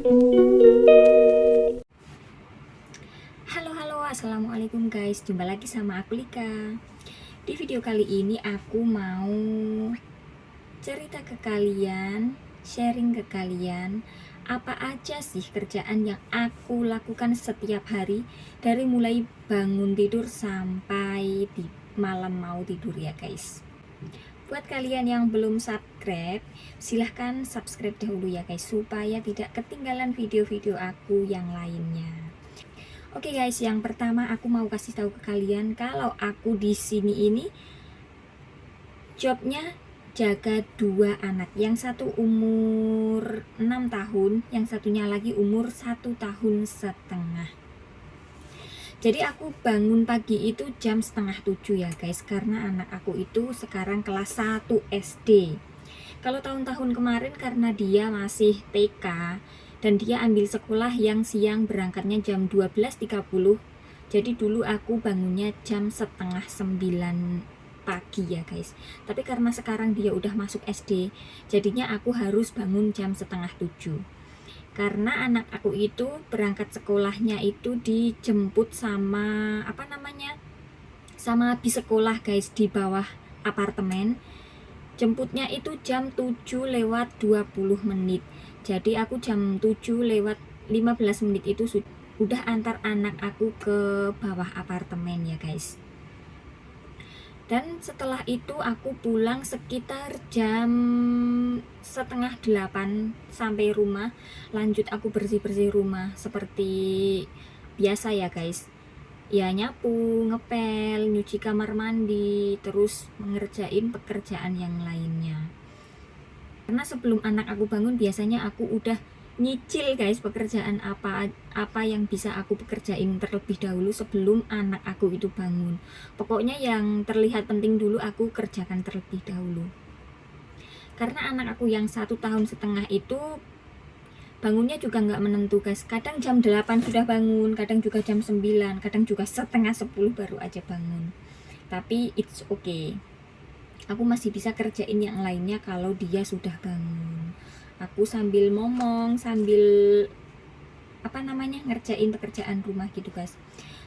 Halo, assalamualaikum guys, jumpa lagi sama aku Lika. Di video kali ini aku mau cerita ke kalian, sharing ke kalian apa aja sih kerjaan yang aku lakukan setiap hari, dari mulai bangun tidur sampai di malam mau tidur ya guys. Buat kalian yang belum subscribe, silahkan subscribe dahulu ya guys, supaya tidak ketinggalan video-video aku yang lainnya. Oke guys, yang pertama aku mau kasih tahu ke kalian kalau aku di sini ini jobnya jaga dua anak. Yang satu umur 6 tahun, yang satunya lagi umur 1,5 tahun. Jadi aku bangun pagi itu jam setengah 7 ya guys, karena anak aku itu sekarang kelas 1 SD. Kalau tahun-tahun kemarin karena dia masih TK dan dia ambil sekolah yang siang, berangkatnya jam 12.30. Jadi dulu aku bangunnya jam setengah 9 pagi ya guys. Tapi karena sekarang dia udah masuk SD, jadinya aku harus bangun jam setengah 7. Karena anak aku itu berangkat sekolahnya itu dijemput sama sama bis sekolah guys, di bawah apartemen. Jemputnya itu jam 7:20. Jadi aku jam 7:15 itu udah antar anak aku ke bawah apartemen ya guys. Dan setelah itu aku pulang sekitar jam setengah 8 sampai rumah. Lanjut aku bersih-bersih rumah seperti biasa ya guys. Ya nyapu, ngepel, nyuci kamar mandi, terus mengerjain pekerjaan yang lainnya. Karena sebelum anak aku bangun biasanya aku udah nyicil guys pekerjaan apa yang bisa aku pekerjain terlebih dahulu sebelum anak aku itu bangun. Pokoknya yang terlihat penting dulu aku kerjakan terlebih dahulu. Karena anak aku yang 1,5 tahun itu bangunnya juga nggak menentu guys. Kadang jam 8 sudah bangun, kadang juga jam 9, kadang juga setengah 10 baru aja bangun. Tapi it's okay, aku masih bisa kerjain yang lainnya kalau dia sudah bangun. Aku sambil ngomong, sambil ngerjain pekerjaan rumah gitu guys.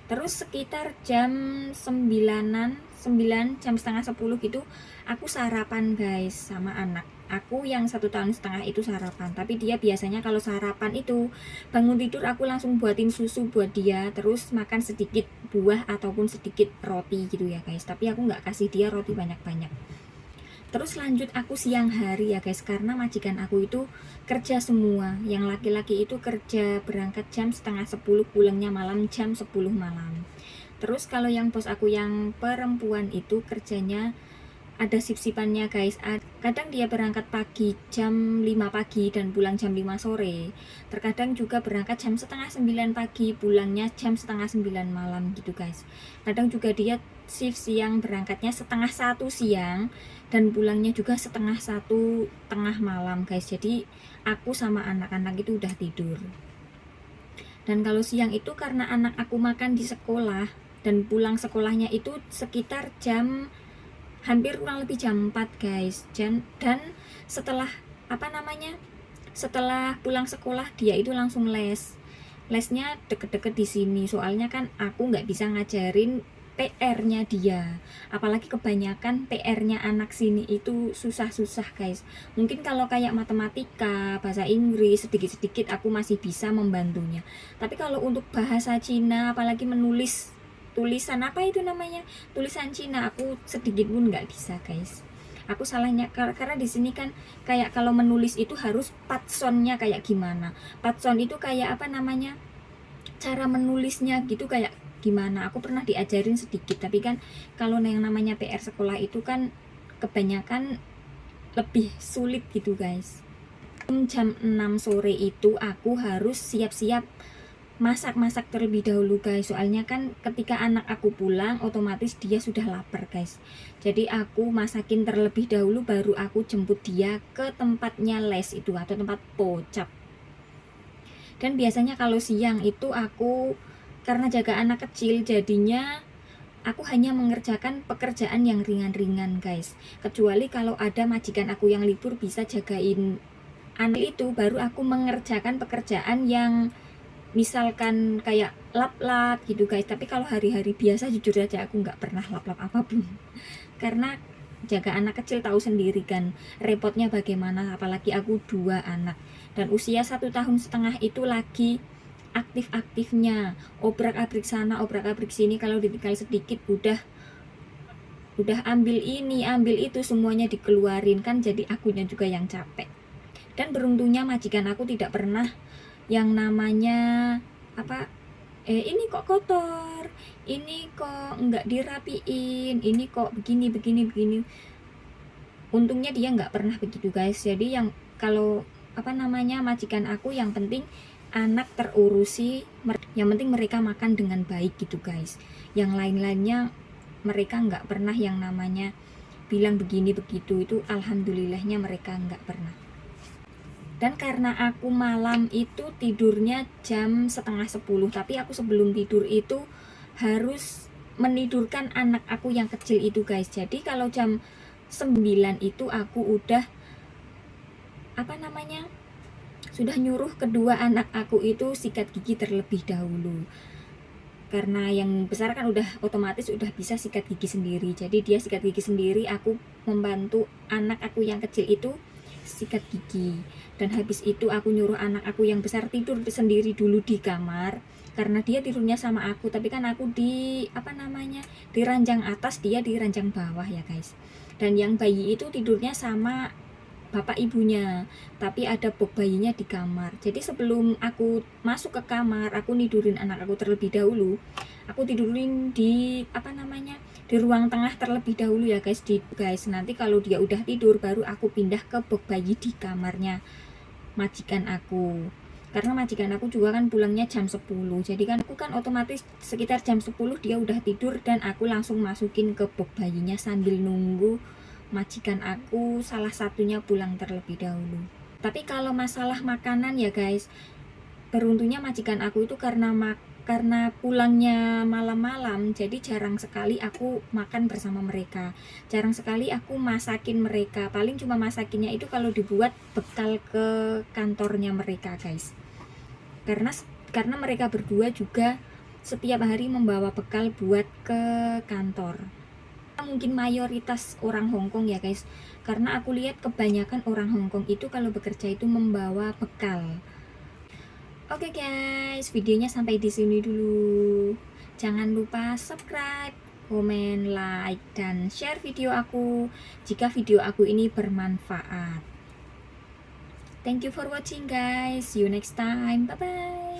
Terus sekitar jam 9 jam setengah 10 gitu aku sarapan guys sama anak aku yang 1,5 tahun itu sarapan. Tapi dia biasanya kalau sarapan itu bangun tidur aku langsung buatin susu buat dia, terus makan sedikit buah ataupun sedikit roti gitu ya guys. Tapi aku nggak kasih dia roti banyak-banyak. Terus lanjut aku siang hari ya guys, karena majikan aku itu kerja semua. Yang laki-laki itu kerja berangkat jam setengah 10, pulangnya malam jam 10 malam. Terus kalau yang bos aku yang perempuan itu kerjanya ada sip-sipannya guys. Kadang dia berangkat pagi jam 5 pagi dan pulang jam 5 sore. Terkadang juga berangkat jam setengah 9 pagi, pulangnya jam setengah 9 malam gitu guys. Kadang juga dia shift siang, berangkatnya setengah 1 siang dan pulangnya juga setengah 1 tengah malam guys. Jadi aku sama anak-anak itu udah tidur. Dan kalau siang itu karena anak aku makan di sekolah dan pulang sekolahnya itu sekitar hampir kurang lebih jam 4 guys. Dan setelah setelah pulang sekolah dia itu langsung lesnya deket-deket di sini. Soalnya kan aku nggak bisa ngajarin PR-nya dia, apalagi kebanyakan PR-nya anak sini itu susah-susah guys. Mungkin kalau kayak matematika, bahasa Inggris, sedikit-sedikit aku masih bisa membantunya. Tapi kalau untuk bahasa Cina, apalagi menulis tulisan tulisan Cina, aku sedikit pun nggak bisa guys. Aku salahnya karena di sini kan kayak kalau menulis itu harus patson-nya kayak gimana. Patson itu kayak cara menulisnya gitu kayak gimana. Aku pernah diajarin sedikit, tapi kan kalau yang namanya PR sekolah itu kan kebanyakan lebih sulit gitu guys. Jam 6 sore itu aku harus siap-siap masak terlebih dahulu guys. Soalnya kan ketika anak aku pulang otomatis dia sudah lapar guys. Jadi aku masakin terlebih dahulu baru aku jemput dia ke tempatnya les itu atau tempat pocap. Dan biasanya kalau siang itu aku karena jaga anak kecil jadinya aku hanya mengerjakan pekerjaan yang ringan-ringan guys. Kecuali kalau ada majikan aku yang libur bisa jagain anak itu baru aku mengerjakan pekerjaan yang misalkan kayak lap-lap gitu guys. Tapi kalau hari-hari biasa jujur aja aku nggak pernah lap-lap apapun karena jaga anak kecil tahu sendiri kan repotnya bagaimana, apalagi aku 2 anak dan usia 1,5 tahun itu lagi aktif-aktifnya obrak-abrik sana obrak-abrik sini. Kalau ditinggal sedikit udah ambil ini ambil itu semuanya dikeluarin kan, jadi akunya juga yang capek. Dan beruntungnya majikan aku tidak pernah yang namanya apa ini kok kotor, ini kok nggak dirapiin, ini kok begini. Untungnya dia nggak pernah begitu guys. Jadi yang kalau majikan aku yang penting anak terurusi, yang penting mereka makan dengan baik gitu guys. Yang lain-lainnya mereka nggak pernah yang namanya bilang begini begitu, itu alhamdulillahnya mereka nggak pernah. Dan karena aku malam itu tidurnya jam setengah 10, tapi aku sebelum tidur itu harus menidurkan anak aku yang kecil itu guys. Jadi kalau jam 9 itu aku udah sudah nyuruh kedua anak aku itu sikat gigi terlebih dahulu. Karena yang besar kan udah otomatis udah bisa sikat gigi sendiri, jadi dia sikat gigi sendiri, aku membantu anak aku yang kecil itu sikat gigi. Dan habis itu aku nyuruh anak aku yang besar tidur sendiri dulu di kamar, karena dia tidurnya sama aku, tapi kan aku di di ranjang atas, dia di ranjang bawah ya guys. Dan yang bayi itu tidurnya sama bapak ibunya, tapi ada box bayinya di kamar. Jadi sebelum aku masuk ke kamar, aku nidurin anak aku terlebih dahulu. Aku tidurin di di ruang tengah terlebih dahulu ya guys. Nanti kalau dia udah tidur baru aku pindah ke box bayi di kamarnya majikan aku. Karena majikan aku juga kan pulangnya jam 10. Jadi kan aku kan otomatis sekitar jam 10 dia udah tidur dan aku langsung masukin ke box bayinya sambil nunggu majikan aku salah satunya pulang terlebih dahulu. Tapi kalau masalah makanan ya guys, beruntungnya majikan aku itu karena pulangnya malam-malam, jadi jarang sekali aku makan bersama mereka, jarang sekali aku masakin mereka. Paling cuma masakinnya itu kalau dibuat bekal ke kantornya mereka guys, karena mereka berdua juga setiap hari membawa bekal buat ke kantor. Mungkin mayoritas orang Hongkong ya guys, karena aku lihat kebanyakan orang Hongkong itu kalau bekerja itu membawa bekal. Oke guys, videonya sampai di sini dulu. Jangan lupa subscribe, komen, like, dan share video aku jika video aku ini bermanfaat. Thank you for watching guys. See you next time. Bye bye.